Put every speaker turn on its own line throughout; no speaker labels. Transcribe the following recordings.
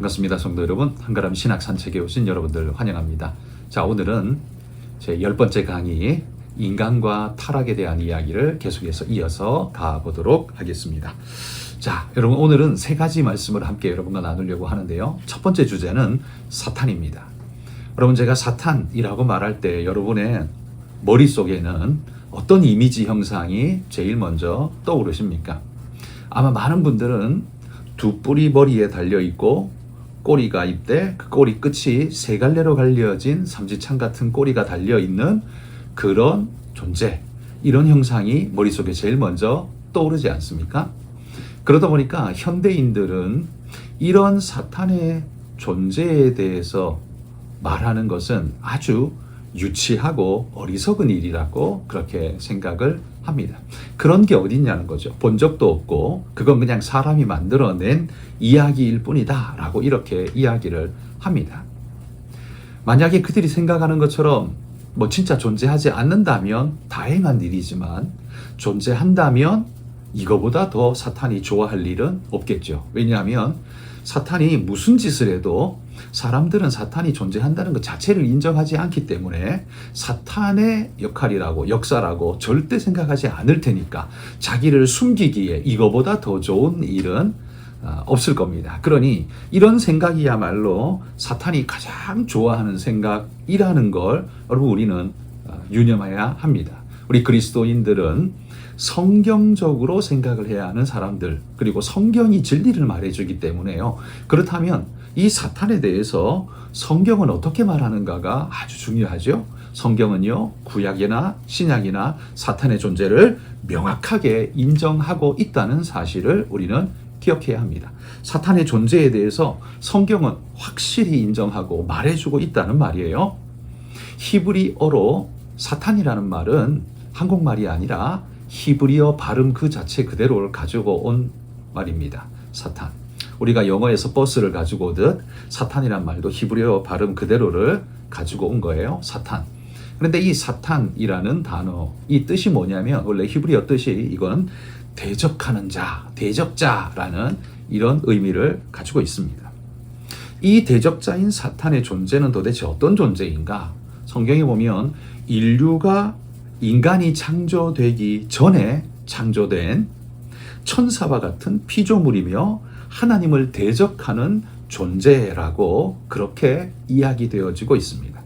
반갑습니다. 성도 여러분, 한가람 신학 산책에 오신 여러분들 환영합니다. 자, 오늘은 제 10번째 강의 인간과 타락에 대한 이야기를 계속해서 이어서 가보도록 하겠습니다. 자, 여러분, 오늘은 세 가지 말씀을 함께 여러분과 나누려고 하는데요. 첫 번째 주제는 사탄입니다. 여러분, 제가 사탄이라고 말할 때 여러분의 머릿속에는 어떤 이미지 형상이 제일 먼저 떠오르십니까? 아마 많은 분들은 두 뿔이 머리에 달려있고 꼬리가 있대, 그 꼬리 끝이 세 갈래로 갈려진 삼지창 같은 꼬리가 달려있는 그런 존재, 이런 형상이 머릿속에 제일 먼저 떠오르지 않습니까? 그러다 보니까 현대인들은 이런 사탄의 존재에 대해서 말하는 것은 아주 유치하고 어리석은 일이라고 그렇게 생각을 합니다. 그런 게 어딨냐는 거죠. 본 적도 없고 그건 그냥 사람이 만들어낸 이야기일 뿐이다 라고 이렇게 이야기를 합니다. 만약에 그들이 생각하는 것처럼 진짜 존재하지 않는다면 다행한 일이지만, 존재한다면 이거보다 더 사탄이 좋아할 일은 없겠죠. 왜냐하면 사탄이 무슨 짓을 해도 사람들은 사탄이 존재한다는 것 자체를 인정하지 않기 때문에 사탄의 역할이라고, 역사라고 절대 생각하지 않을 테니까 자기를 숨기기에 이거보다 더 좋은 일은 없을 겁니다. 그러니 이런 생각이야말로 사탄이 가장 좋아하는 생각이라는 걸 여러분 우리는 유념해야 합니다. 우리 그리스도인들은 성경적으로 생각을 해야 하는 사람들, 그리고 성경이 진리를 말해주기 때문에요. 그렇다면 이 사탄에 대해서 성경은 어떻게 말하는가가 아주 중요하죠. 성경은요, 구약이나 신약이나 사탄의 존재를 명확하게 인정하고 있다는 사실을 우리는 기억해야 합니다. 사탄의 존재에 대해서 성경은 확실히 인정하고 말해주고 있다는 말이에요. 히브리어로 사탄이라는 말은 한국말이 아니라 히브리어 발음 그 자체 그대로를 가지고 온 말입니다. 사탄. 우리가 영어에서 버스를 가지고 오듯 사탄이란 말도 히브리어 발음 그대로를 가지고 온 거예요. 사탄. 그런데 이 사탄이라는 단어, 이 뜻이 뭐냐면 원래 히브리어 뜻이 이건 대적하는 자, 대적자라는 이런 의미를 가지고 있습니다. 이 대적자인 사탄의 존재는 도대체 어떤 존재인가? 성경에 보면 인간이 창조되기 전에 창조된 천사와 같은 피조물이며 하나님을 대적하는 존재라고 그렇게 이야기되어지고 있습니다.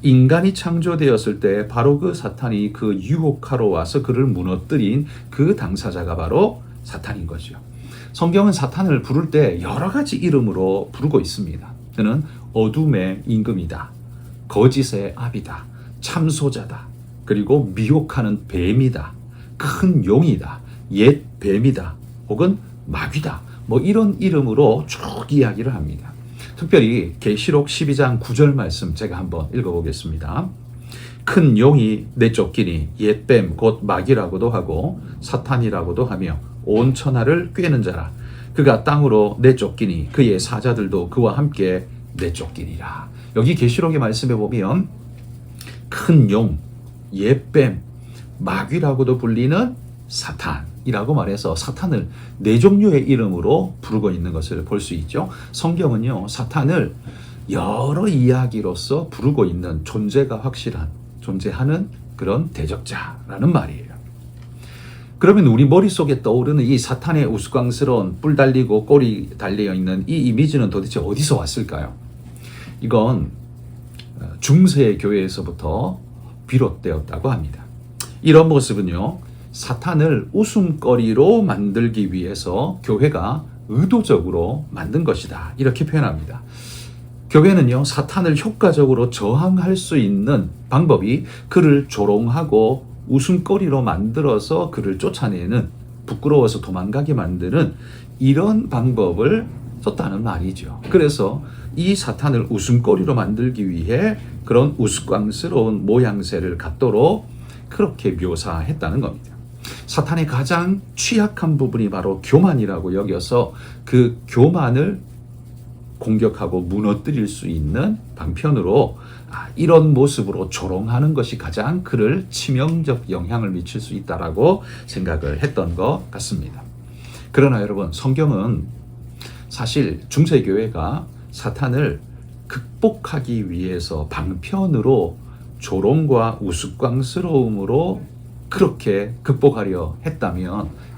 인간이 창조되었을 때 바로 그 사탄이 그 유혹하러 와서 그를 무너뜨린 그 당사자가 바로 사탄인 거죠. 성경은 사탄을 부를 때 여러 가지 이름으로 부르고 있습니다. 그는 어둠의 임금이다, 거짓의 아비다, 참소자다, 그리고 미혹하는 뱀이다, 큰 용이다, 옛 뱀이다, 혹은 마귀다, 이런 이름으로 쭉 이야기를 합니다. 특별히 계시록 12장 9절 말씀 제가 한번 읽어보겠습니다. 큰 용이 내쫓기니 옛 뱀 곧 마귀라고도 하고 사탄이라고도 하며 온 천하를 꿰는 자라. 그가 땅으로 내쫓기니 그의 사자들도 그와 함께 내쫓기니라. 여기 계시록의 말씀에 보면 큰 용, 옛 뱀, 마귀라고도 불리는 사탄이라고 말해서 사탄을 네 종류의 이름으로 부르고 있는 것을 볼 수 있죠. 성경은요, 사탄을 여러 이야기로서 부르고 있는 존재가 확실한, 존재하는 그런 대적자라는 말이에요. 그러면 우리 머릿속에 떠오르는 이 사탄의 우스꽝스러운 뿔 달리고 꼬리 달려있는 이 이미지는 도대체 어디서 왔을까요? 이건 중세 교회에서부터 비롯되었다고 합니다. 이런 모습은요, 사탄을 웃음거리로 만들기 위해서 교회가 의도적으로 만든 것이다, 이렇게 표현합니다. 교회는요, 사탄을 효과적으로 저항할 수 있는 방법이 그를 조롱하고 웃음거리로 만들어서 그를 쫓아내는, 부끄러워서 도망가게 만드는 이런 방법을 썼다는 말이죠. 그래서 이 사탄을 웃음거리로 만들기 위해 그런 우스꽝스러운 모양새를 갖도록 그렇게 묘사했다는 겁니다. 사탄의 가장 취약한 부분이 바로 교만이라고 여겨서 그 교만을 공격하고 무너뜨릴 수 있는 방편으로 이런 모습으로 조롱하는 것이 가장 그를 치명적 영향을 미칠 수 있다라고 생각을 했던 것 같습니다. 그러나 여러분, 성경은 사실 중세교회가 사탄을 극복하기 위해서 방편으로 조롱과 우스꽝스러움으로 그렇게 극복하려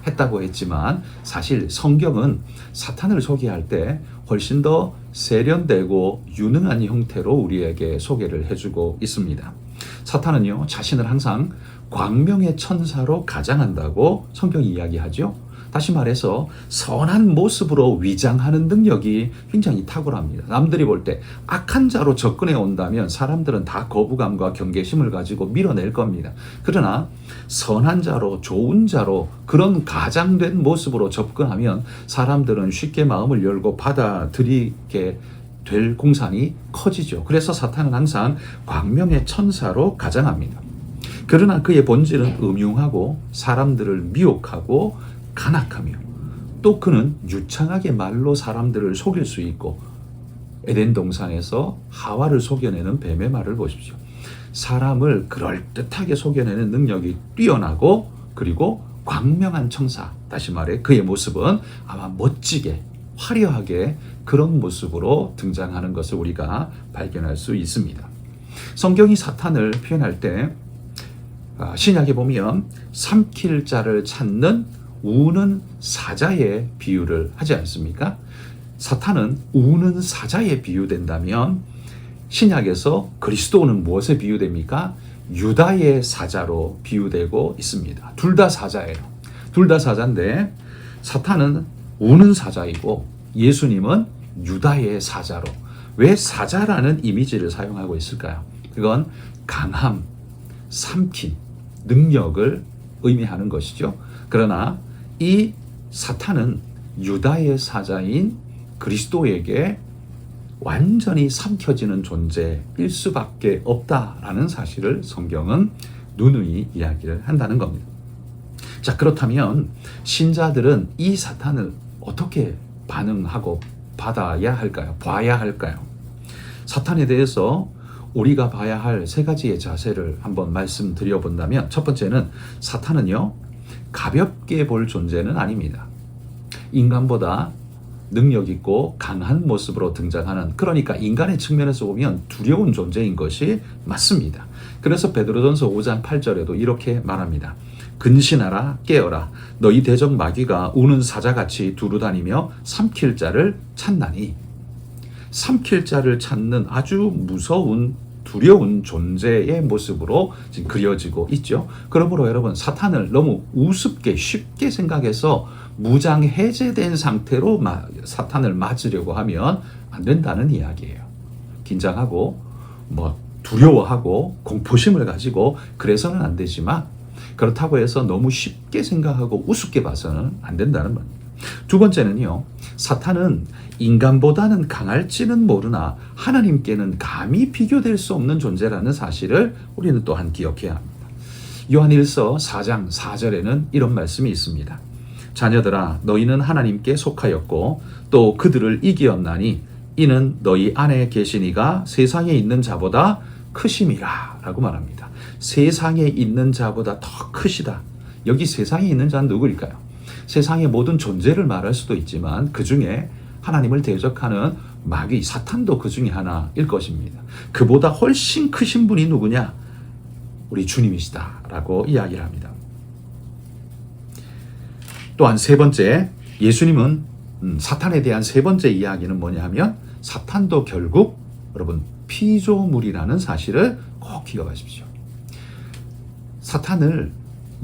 했다고 했지만 사실 성경은 사탄을 소개할 때 훨씬 더 세련되고 유능한 형태로 우리에게 소개를 해주고 있습니다. 사탄은요, 자신을 항상 광명의 천사로 가장한다고 성경이 이야기하죠. 다시 말해서 선한 모습으로 위장하는 능력이 굉장히 탁월합니다. 남들이 볼 때 악한 자로 접근해 온다면 사람들은 다 거부감과 경계심을 가지고 밀어낼 겁니다. 그러나 선한 자로, 좋은 자로, 그런 가장된 모습으로 접근하면 사람들은 쉽게 마음을 열고 받아들이게 될 공산이 커지죠. 그래서 사탄은 항상 광명의 천사로 가장합니다. 그러나 그의 본질은 음흉하고 사람들을 미혹하고 간악하며, 또 그는 유창하게 말로 사람들을 속일 수 있고, 에덴 동산에서 하와를 속여내는 뱀의 말을 보십시오. 사람을 그럴듯하게 속여내는 능력이 뛰어나고, 그리고 광명한 천사, 다시 말해 그의 모습은 아마 멋지게 화려하게 그런 모습으로 등장하는 것을 우리가 발견할 수 있습니다. 성경이 사탄을 표현할 때 신약에 보면 삼킬 자를 찾는 우는 사자의 비유를 하지 않습니까? 사탄은 우는 사자에 비유된다면 신약에서 그리스도는 무엇에 비유됩니까? 유다의 사자로 비유되고 있습니다. 둘 다 사자예요. 둘 다 사자인데 사탄은 우는 사자이고 예수님은 유다의 사자로. 왜 사자라는 이미지를 사용하고 있을까요? 그건 강함, 삼킴, 능력을 의미하는 것이죠. 그러나 이 사탄은 유다의 사자인 그리스도에게 완전히 삼켜지는 존재일 수밖에 없다라는 사실을 성경은 누누이 이야기를 한다는 겁니다. 자, 그렇다면 신자들은 이 사탄을 어떻게 반응하고 받아야 할까요? 봐야 할까요? 사탄에 대해서 우리가 봐야 할 세 가지의 자세를 한번 말씀드려 본다면, 첫 번째는 사탄은요, 가볍게 볼 존재는 아닙니다. 인간보다 능력 있고 강한 모습으로 등장하는, 그러니까 인간의 측면에서 보면 두려운 존재인 것이 맞습니다. 그래서 베드로전서 5장 8절에도 이렇게 말합니다. 근신하라, 깨어라. 너희 대적 마귀가 우는 사자같이 두루다니며 삼킬 자를 찾나니. 삼킬 자를 찾는 아주 무서운 두려운 존재의 모습으로 지금 그려지고 있죠. 그러므로 여러분, 사탄을 너무 우습게 쉽게 생각해서 무장 해제된 상태로 사탄을 맞으려고 하면 안 된다는 이야기예요. 긴장하고 두려워하고 공포심을 가지고 그래서는 안 되지만, 그렇다고 해서 너무 쉽게 생각하고 우습게 봐서는 안 된다는 말입니다. 두 번째는요, 사탄은 인간보다는 강할지는 모르나 하나님께는 감히 비교될 수 없는 존재라는 사실을 우리는 또한 기억해야 합니다. 요한일서 4장 4절에는 이런 말씀이 있습니다. 자녀들아, 너희는 하나님께 속하였고 또 그들을 이기었나니 이는 너희 안에 계신 이가 세상에 있는 자보다 크심이라 라고 말합니다. 세상에 있는 자보다 더 크시다. 여기 세상에 있는 자는 누구일까요? 세상의 모든 존재를 말할 수도 있지만 그 중에 하나님을 대적하는 마귀, 사탄도 그 중에 하나일 것입니다. 그보다 훨씬 크신 분이 누구냐? 우리 주님이시다 라고 이야기를 합니다. 또한 세 번째, 예수님은 사탄에 대한 세 번째 이야기는 뭐냐 하면, 사탄도 결국 여러분 피조물이라는 사실을 꼭 기억하십시오. 사탄을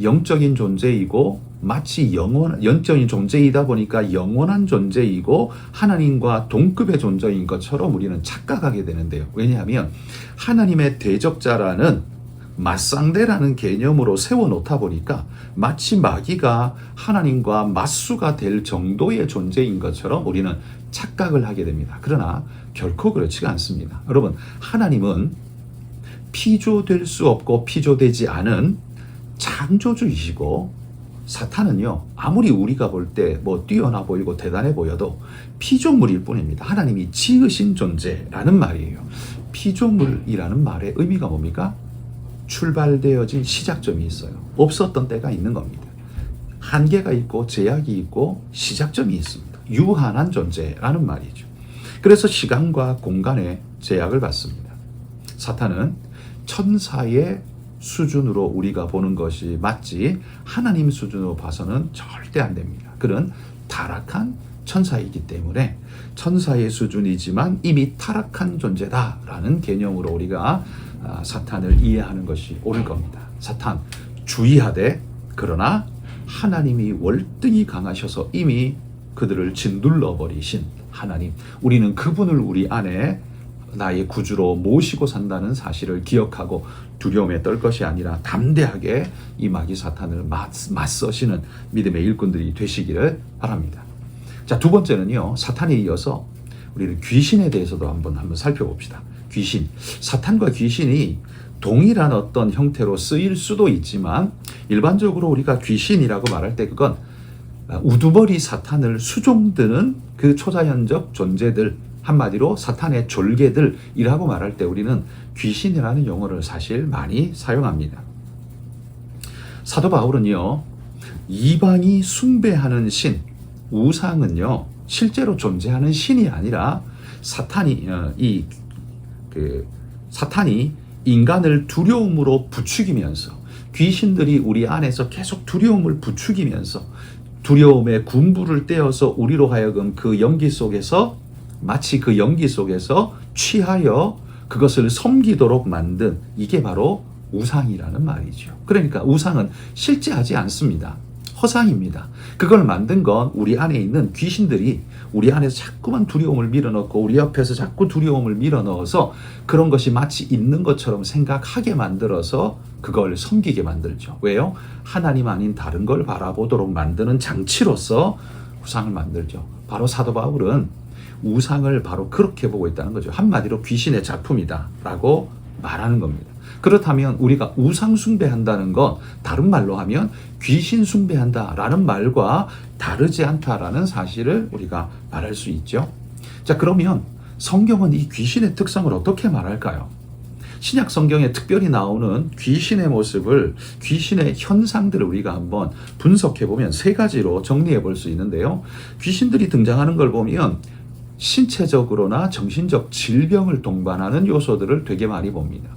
영적인 존재이고 마치 영적인 존재이다 보니까 영원한 존재이고 하나님과 동급의 존재인 것처럼 우리는 착각하게 되는데요. 왜냐하면 하나님의 대적자라는 맞상대라는 개념으로 세워놓다 보니까 마치 마귀가 하나님과 맞수가 될 정도의 존재인 것처럼 우리는 착각을 하게 됩니다. 그러나 결코 그렇지가 않습니다. 여러분, 하나님은 피조될 수 없고 피조되지 않은 창조주이시고, 사탄은요, 아무리 우리가 볼 때 뛰어나 보이고 대단해 보여도 피조물일 뿐입니다. 하나님이 지으신 존재라는 말이에요. 피조물이라는 말의 의미가 뭡니까? 출발되어진 시작점이 있어요. 없었던 때가 있는 겁니다. 한계가 있고 제약이 있고 시작점이 있습니다. 유한한 존재라는 말이죠. 그래서 시간과 공간의 제약을 받습니다. 사탄은 천사의 수준으로 우리가 보는 것이 맞지 하나님 수준으로 봐서는 절대 안 됩니다. 그는 타락한 천사이기 때문에 천사의 수준이지만 이미 타락한 존재다라는 개념으로 우리가 사탄을 이해하는 것이 옳을 겁니다. 사탄 주의하되, 그러나 하나님이 월등히 강하셔서 이미 그들을 짓눌러 버리신 하나님, 우리는 그분을 우리 안에 나의 구주로 모시고 산다는 사실을 기억하고 두려움에 떨 것이 아니라 담대하게 이 마귀 사탄을 맞서시는 믿음의 일꾼들이 되시기를 바랍니다. 자, 두 번째는요, 사탄에 이어서 우리는 귀신에 대해서도 한번 살펴봅시다. 귀신, 사탄과 귀신이 동일한 어떤 형태로 쓰일 수도 있지만 일반적으로 우리가 귀신이라고 말할 때 그건 우두머리 사탄을 수종드는 그 초자연적 존재들, 한마디로 사탄의 졸개들이라고 말할 때 우리는 귀신이라는 용어를 사실 많이 사용합니다. 사도 바울은요, 이방이 숭배하는 신, 우상은요 실제로 존재하는 신이 아니라 사탄이 사탄이 인간을 두려움으로 부추기면서, 귀신들이 우리 안에서 계속 두려움을 부추기면서 두려움의 군부를 떼어서 우리로 하여금 그 연기 속에서, 마치 그 연기 속에서 취하여 그것을 섬기도록 만든, 이게 바로 우상이라는 말이죠. 그러니까 우상은 실제하지 않습니다. 허상입니다. 그걸 만든 건 우리 안에 있는 귀신들이 우리 안에서 자꾸만 두려움을 밀어넣고 우리 옆에서 자꾸 두려움을 밀어넣어서 그런 것이 마치 있는 것처럼 생각하게 만들어서 그걸 섬기게 만들죠. 왜요? 하나님 아닌 다른 걸 바라보도록 만드는 장치로서 우상을 만들죠. 바로 사도 바울은 우상을 바로 그렇게 보고 있다는 거죠. 한마디로 귀신의 작품이다 라고 말하는 겁니다. 그렇다면 우리가 우상 숭배한다는 건 다른 말로 하면 귀신 숭배한다라는 말과 다르지 않다라는 사실을 우리가 말할 수 있죠. 자, 그러면 성경은 이 귀신의 특성을 어떻게 말할까요? 신약 성경에 특별히 나오는 귀신의 모습을, 귀신의 현상들을 우리가 한번 분석해 보면 세 가지로 정리해 볼 수 있는데요. 귀신들이 등장하는 걸 보면 신체적으로나 정신적 질병을 동반하는 요소들을 되게 많이 봅니다.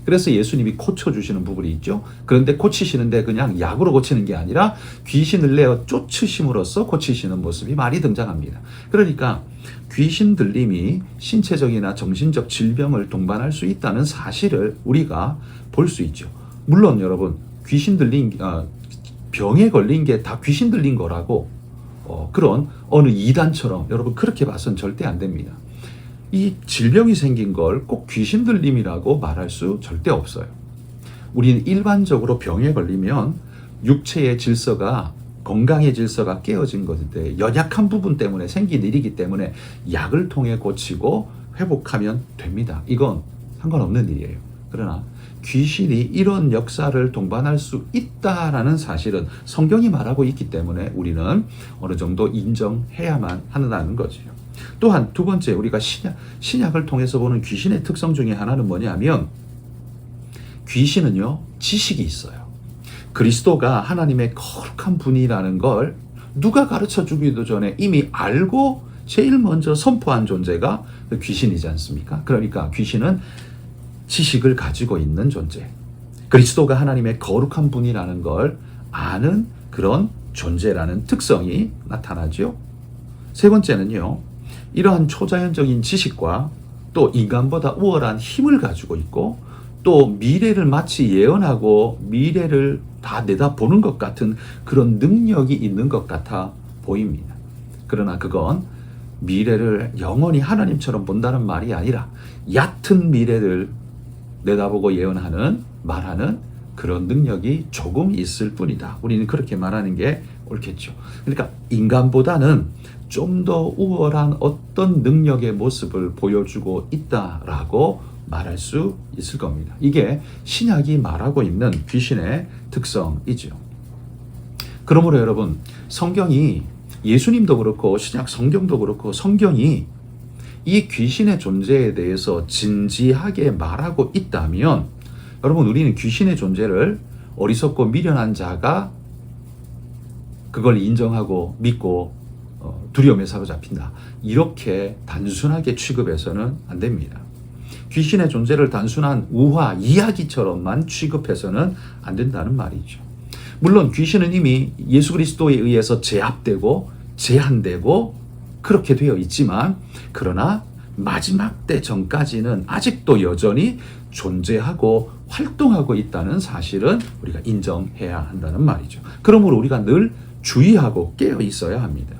그래서 예수님이 고쳐주시는 부분이 있죠. 그런데 고치시는데 그냥 약으로 고치는 게 아니라 귀신을 내어 쫓으심으로써 고치시는 모습이 많이 등장합니다. 그러니까 귀신 들림이 신체적이나 정신적 질병을 동반할 수 있다는 사실을 우리가 볼 수 있죠. 물론 여러분, 귀신 들린 병에 걸린 게 다 귀신 들린 거라고 그런 어느 이단처럼 여러분 그렇게 봐서는 절대 안 됩니다. 이 질병이 생긴 걸 꼭 귀신 들림이라고 말할 수 절대 없어요. 우리는 일반적으로 병에 걸리면 육체의 질서가, 건강의 질서가 깨어진 것인데 연약한 부분 때문에 생긴 일이기 때문에 약을 통해 고치고 회복하면 됩니다. 이건 상관없는 일이에요. 그러나 귀신이 이런 역사를 동반할 수 있다라는 사실은 성경이 말하고 있기 때문에 우리는 어느 정도 인정해야만 한다는 거죠. 또한 두 번째, 우리가 신약을 통해서 보는 귀신의 특성 중에 하나는 뭐냐면 귀신은요 지식이 있어요. 그리스도가 하나님의 거룩한 분이라는 걸 누가 가르쳐 주기도 전에 이미 알고 제일 먼저 선포한 존재가 귀신이지 않습니까? 그러니까 귀신은 지식을 가지고 있는 존재, 그리스도가 하나님의 거룩한 분이라는 걸 아는 그런 존재라는 특성이 나타나죠. 세 번째는요, 이러한 초자연적인 지식과 또 인간보다 우월한 힘을 가지고 있고 또 미래를 마치 예언하고 미래를 다 내다보는 것 같은 그런 능력이 있는 것 같아 보입니다. 그러나 그건 미래를 영원히 하나님처럼 본다는 말이 아니라 얕은 미래를 내다보고 예언하는, 말하는 그런 능력이 조금 있을 뿐이다. 우리는 그렇게 말하는 게 옳겠죠. 그러니까 인간보다는 좀 더 우월한 어떤 능력의 모습을 보여주고 있다라고 말할 수 있을 겁니다. 이게 신약이 말하고 있는 귀신의 특성이죠. 그러므로 여러분, 성경이, 예수님도 그렇고 신약 성경도 그렇고 성경이 이 귀신의 존재에 대해서 진지하게 말하고 있다면 여러분, 우리는 귀신의 존재를 어리석고 미련한 자가 그걸 인정하고 믿고 두려움에 사로잡힌다. 이렇게 단순하게 취급해서는 안 됩니다. 귀신의 존재를 단순한 우화, 이야기처럼만 취급해서는 안 된다는 말이죠. 물론 귀신은 이미 예수 그리스도에 의해서 제압되고 제한되고 그렇게 되어 있지만, 그러나 마지막 때 전까지는 아직도 여전히 존재하고 활동하고 있다는 사실은 우리가 인정해야 한다는 말이죠. 그러므로 우리가 늘 주의하고 깨어 있어야 합니다.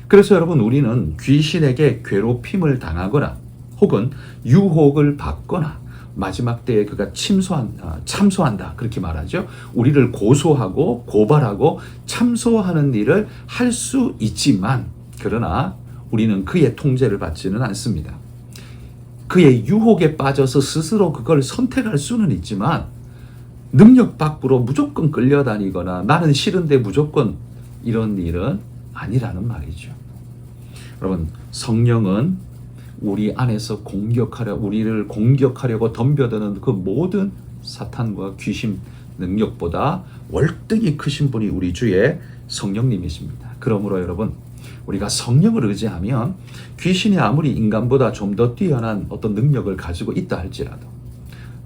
그래서 여러분, 우리는 귀신에게 괴롭힘을 당하거나 혹은 유혹을 받거나 마지막 때에 그가 참소한다 그렇게 말하죠. 우리를 고소하고 고발하고 참소하는 일을 할 수 있지만, 그러나 우리는 그의 통제를 받지는 않습니다. 그의 유혹에 빠져서 스스로 그걸 선택할 수는 있지만, 능력 밖으로 무조건 끌려다니거나 나는 싫은데 무조건 이런 일은 아니라는 말이죠. 여러분, 성령은 우리 안에서 우리를 공격하려고 덤벼드는 그 모든 사탄과 귀신 능력보다 월등히 크신 분이 우리 주의 성령님이십니다. 그러므로 여러분, 우리가 성령을 의지하면 귀신이 아무리 인간보다 좀 더 뛰어난 어떤 능력을 가지고 있다 할지라도,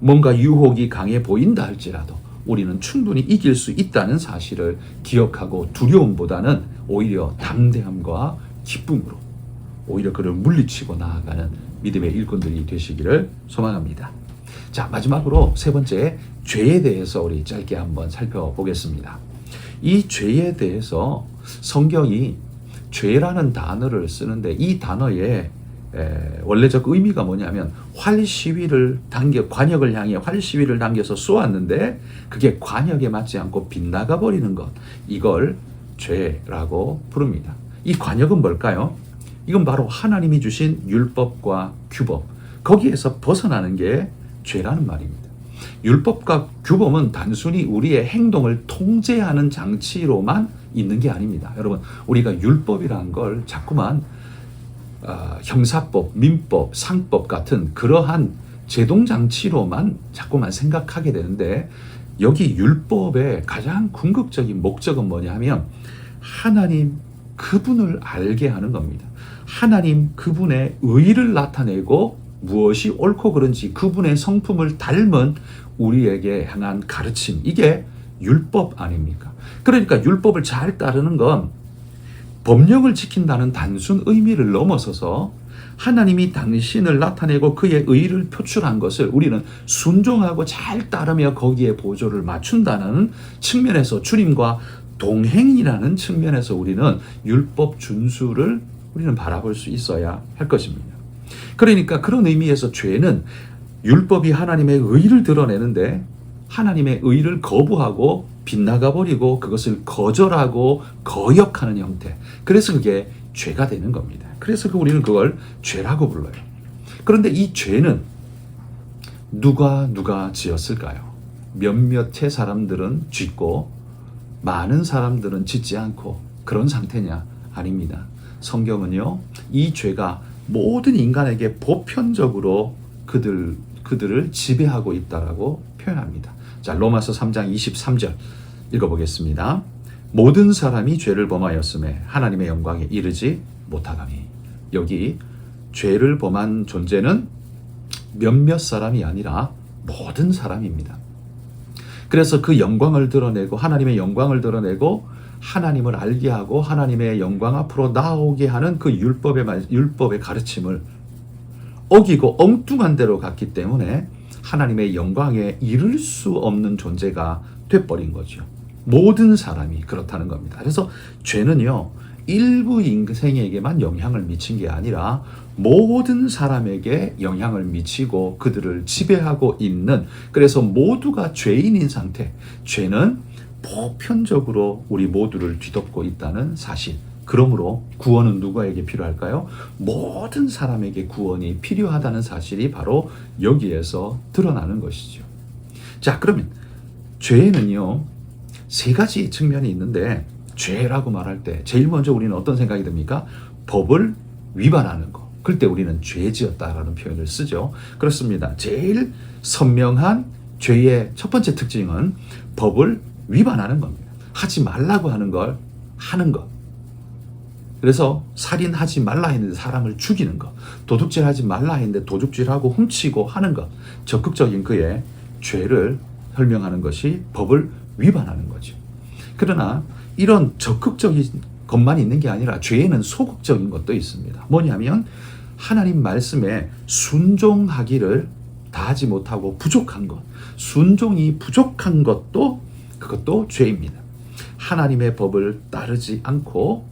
뭔가 유혹이 강해 보인다 할지라도 우리는 충분히 이길 수 있다는 사실을 기억하고, 두려움보다는 오히려 담대함과 기쁨으로 오히려 그를 물리치고 나아가는 믿음의 일꾼들이 되시기를 소망합니다. 자, 마지막으로 세 번째, 죄에 대해서 우리 짧게 한번 살펴보겠습니다. 이 죄에 대해서 성경이 죄라는 단어를 쓰는데, 이 단어의 원래적 의미가 뭐냐면 관역을 향해 활시위를 당겨서 쏘았는데 그게 관역에 맞지 않고 빗나가 버리는 것, 이걸 죄라고 부릅니다. 이 관역은 뭘까요? 이건 바로 하나님이 주신 율법과 규범, 거기에서 벗어나는 게 죄라는 말입니다. 율법과 규범은 단순히 우리의 행동을 통제하는 장치로만 있는 게 아닙니다. 여러분, 우리가 율법이라는 걸 자꾸만 형사법, 민법, 상법 같은 그러한 제동장치로만 자꾸만 생각하게 되는데, 여기 율법의 가장 궁극적인 목적은 뭐냐 하면 하나님 그분을 알게 하는 겁니다. 하나님 그분의 의를 나타내고 무엇이 옳고 그른지 그분의 성품을 닮은 우리에게 향한 가르침, 이게 율법 아닙니까? 그러니까 율법을 잘 따르는 건 법령을 지킨다는 단순 의미를 넘어서서 하나님이 당신을 나타내고 그의 의를 표출한 것을 우리는 순종하고 잘 따르며 거기에 보조를 맞춘다는 측면에서, 주님과 동행이라는 측면에서 우리는 율법 준수를 우리는 바라볼 수 있어야 할 것입니다. 그러니까 그런 의미에서 죄는 율법이 하나님의 의를 드러내는데 하나님의 의를 거부하고 빗나가 버리고 그것을 거절하고 거역하는 형태, 그래서 그게 죄가 되는 겁니다. 그래서 우리는 그걸 죄라고 불러요. 그런데 이 죄는 누가 지었을까요? 몇몇의 사람들은 짓고 많은 사람들은 짓지 않고 그런 상태냐? 아닙니다. 성경은요, 이 죄가 모든 인간에게 보편적으로 그들을 지배하고 있다라고 표현합니다. 자, 로마서 3장 23절 읽어보겠습니다. 모든 사람이 죄를 범하였음에 하나님의 영광에 이르지 못하다니. 여기 죄를 범한 존재는 몇몇 사람이 아니라 모든 사람입니다. 그래서 그 영광을 드러내고 하나님의 영광을 드러내고 하나님을 알게 하고 하나님의 영광 앞으로 나오게 하는 그 율법의 가르침을 어기고 엉뚱한 데로 갔기 때문에 하나님의 영광에 이를 수 없는 존재가 돼버린 거죠. 모든 사람이 그렇다는 겁니다. 그래서 죄는요, 일부 인생에게만 영향을 미친 게 아니라 모든 사람에게 영향을 미치고 그들을 지배하고 있는, 그래서 모두가 죄인인 상태, 죄는 보편적으로 우리 모두를 뒤덮고 있다는 사실. 그러므로 구원은 누구에게 필요할까요? 모든 사람에게 구원이 필요하다는 사실이 바로 여기에서 드러나는 것이죠. 자, 그러면 죄에는요, 세 가지 측면이 있는데, 죄라고 말할 때 제일 먼저 우리는 어떤 생각이 듭니까? 법을 위반하는 거. 그럴 때 우리는 죄지었다라는 표현을 쓰죠. 그렇습니다. 제일 선명한 죄의 첫 번째 특징은 법을 위반하는 겁니다. 하지 말라고 하는 걸 하는 것. 그래서 살인하지 말라 했는데 사람을 죽이는 것, 도둑질하지 말라 했는데 도둑질하고 훔치고 하는 것, 적극적인 그의 죄를 설명하는 것이 법을 위반하는 거죠. 그러나 이런 적극적인 것만 있는 게 아니라 죄에는 소극적인 것도 있습니다. 뭐냐면 하나님 말씀에 순종하기를 다하지 못하고 부족한 것, 순종이 부족한 것도 그것도 죄입니다. 하나님의 법을 따르지 않고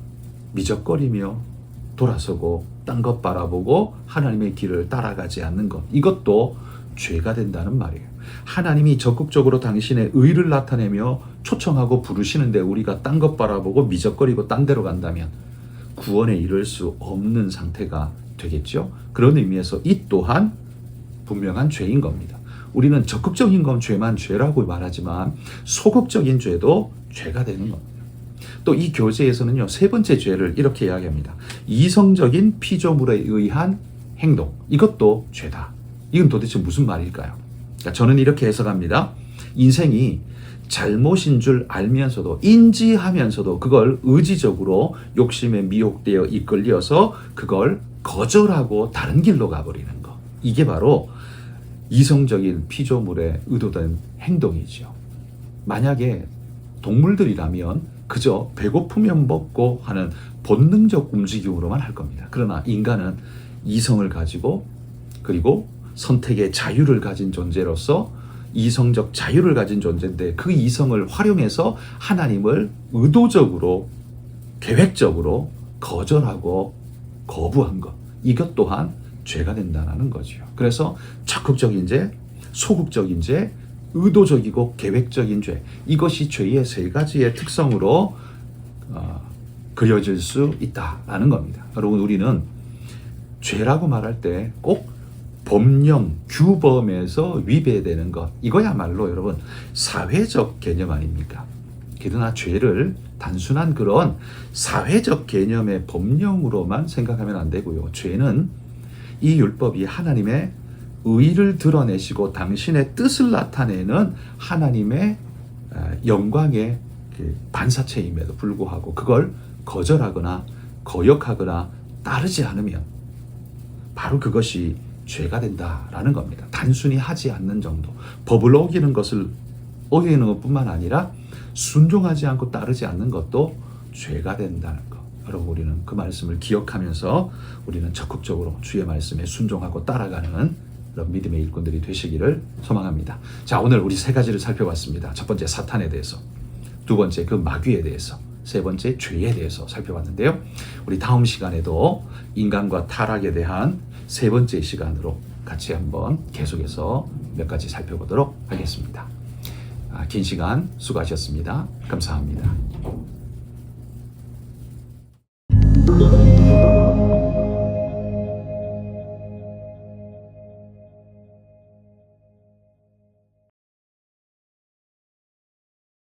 미적거리며 돌아서고 딴 것 바라보고 하나님의 길을 따라가지 않는 것, 이것도 죄가 된다는 말이에요. 하나님이 적극적으로 당신의 의를 나타내며 초청하고 부르시는데 우리가 딴 것 바라보고 미적거리고 딴 데로 간다면 구원에 이를 수 없는 상태가 되겠죠. 그런 의미에서 이 또한 분명한 죄인 겁니다. 우리는 적극적인 건 죄만 죄라고 말하지만 소극적인 죄도 죄가 되는 겁니다. 또 이 교재에서는요, 세 번째 죄를 이렇게 이야기합니다. 이성적인 피조물에 의한 행동, 이것도 죄다. 이건 도대체 무슨 말일까요? 그러니까 저는 이렇게 해석합니다. 인생이 잘못인 줄 알면서도, 인지하면서도 그걸 의지적으로 욕심에 미혹되어 이끌려서 그걸 거절하고 다른 길로 가버리는 것, 이게 바로 이성적인 피조물에 의도된 행동이죠. 만약에 동물들이라면 그저 배고프면 먹고 하는 본능적 움직임으로만 할 겁니다. 그러나 인간은 이성을 가지고, 그리고 선택의 자유를 가진 존재로서 이성적 자유를 가진 존재인데, 그 이성을 활용해서 하나님을 의도적으로 계획적으로 거절하고 거부한 것, 이것 또한 죄가 된다는 거죠. 그래서 적극적인 죄, 소극적인 죄, 의도적이고 계획적인 죄, 이것이 죄의 세 가지의 특성으로 그려질 수 있다라는 겁니다. 여러분, 우리는 죄라고 말할 때 꼭 법령, 규범에서 위배되는 것, 이거야말로 여러분 사회적 개념 아닙니까? 그러나 죄를 단순한 그런 사회적 개념의 법령으로만 생각하면 안 되고요. 죄는 이 율법이 하나님의 의를 드러내시고 당신의 뜻을 나타내는 하나님의 영광의 반사체임에도 불구하고 그걸 거절하거나 거역하거나 따르지 않으면 바로 그것이 죄가 된다라는 겁니다. 단순히 하지 않는 정도, 법을 어기는 것뿐만 아니라 순종하지 않고 따르지 않는 것도 죄가 된다는 것. 여러분, 우리는 그 말씀을 기억하면서 우리는 적극적으로 주의 말씀에 순종하고 따라가는 그런 믿음의 일꾼들이 되시기를 소망합니다. 자, 오늘 우리 세 가지를 살펴봤습니다. 첫 번째 사탄에 대해서, 두 번째 그 마귀에 대해서, 세 번째 죄에 대해서 살펴봤는데요. 우리 다음 시간에도 인간과 타락에 대한 세 번째 시간으로 같이 한번 계속해서 몇 가지 살펴보도록 하겠습니다. 긴 시간 수고하셨습니다. 감사합니다.